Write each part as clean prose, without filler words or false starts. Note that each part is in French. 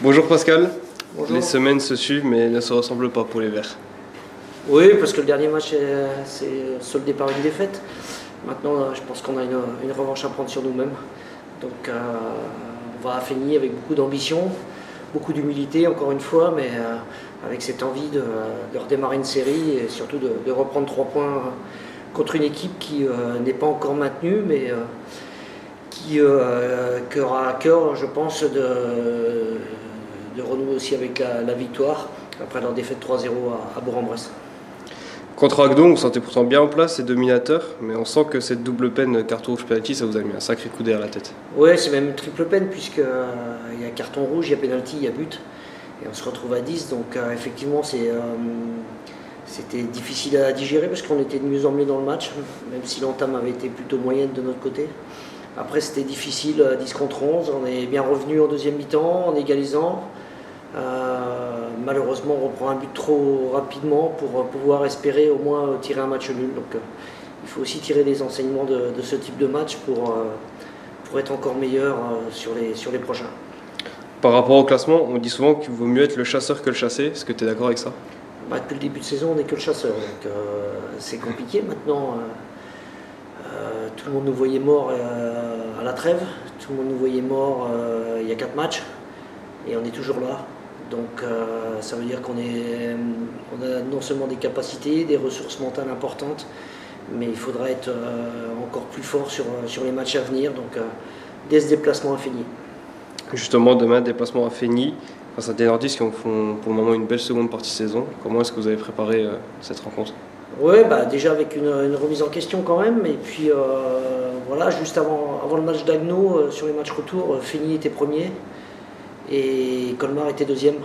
Bonjour Pascal. Bonjour. Les semaines se suivent mais ne se ressemblent pas pour les Verts. Oui, parce que le dernier match s'est soldé par une défaite. Maintenant, je pense qu'on a une revanche à prendre sur nous-mêmes. Donc, on va finir avec beaucoup d'ambition, beaucoup d'humilité, encore une fois, mais avec cette envie de redémarrer une série et surtout de reprendre 3 points contre une équipe qui n'est pas encore maintenue, mais qui aura à cœur, je pense, de renouer aussi avec la victoire après leur défaite 3-0 à Bourg-en-Bresse. Contre Agdon, vous sentez pourtant bien en place et dominateur, mais on sent que cette double peine carton rouge penalty, ça vous a mis un sacré coup derrière la tête. Ouais, c'est même une triple peine puisque il y a carton rouge, il y a pénalty, il y a but et on se retrouve à 10. Donc effectivement, c'était difficile à digérer parce qu'on était de mieux en mieux dans le match, même si l'entame avait été plutôt moyenne de notre côté. Après, c'était difficile, 10 contre 11. On est bien revenu en deuxième mi-temps en égalisant. Malheureusement, on reprend un but trop rapidement pour pouvoir espérer au moins tirer un match nul. Donc, il faut aussi tirer des enseignements de ce type de match pour être encore meilleur sur les prochains. Par rapport au classement, on dit souvent qu'il vaut mieux être le chasseur que le chassé. Est-ce que tu es d'accord avec ça? Depuis le début de saison, on n'est que le chasseur. Donc, c'est compliqué maintenant. Tout le monde nous voyait morts à la trêve. Tout le monde nous voyait morts il y a 4 matchs. Et on est toujours là. Donc ça veut dire qu'on a non seulement des capacités, des ressources mentales importantes, mais il faudra être encore plus fort sur les matchs à venir. Donc dès ce déplacement à Feigny. Justement, demain, déplacement à Feigny, face à des Nordistes qui font pour le moment une belle seconde partie de saison. Comment est-ce que vous avez préparé cette rencontre? Oui, déjà avec une remise en question quand même. Et puis voilà, juste avant le match d'Agno, sur les matchs retour, Feigny était premier. Et Colmar était deuxième.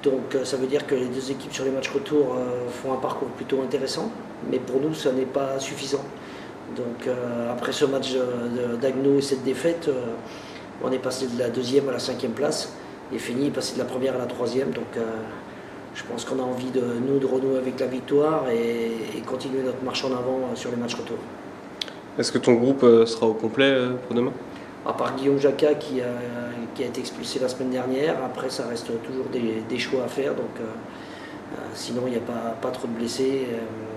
Donc ça veut dire que les deux équipes sur les matchs retour font un parcours plutôt intéressant. Mais pour nous, ça n'est pas suffisant. Donc après ce match d'Agno et cette défaite, on est passé de la 2e à la 5e place. Et Feigny est passé de la 1re à la 3e. Donc je pense qu'on a envie de renouer avec la victoire et continuer notre marche en avant sur les matchs retour. Est-ce que ton groupe sera au complet pour demain? À part Guillaume Jacquat qui a été expulsé la semaine dernière, après ça reste toujours des choix à faire. Donc, sinon, il n'y a pas trop de blessés,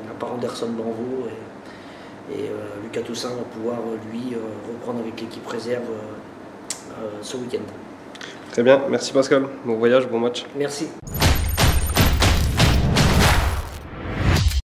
à part Anderson Banvaux. Et Lucas Toussaint va pouvoir, lui, reprendre avec l'équipe réserve ce week-end. Très bien, merci Pascal. Bon voyage, bon match. Merci.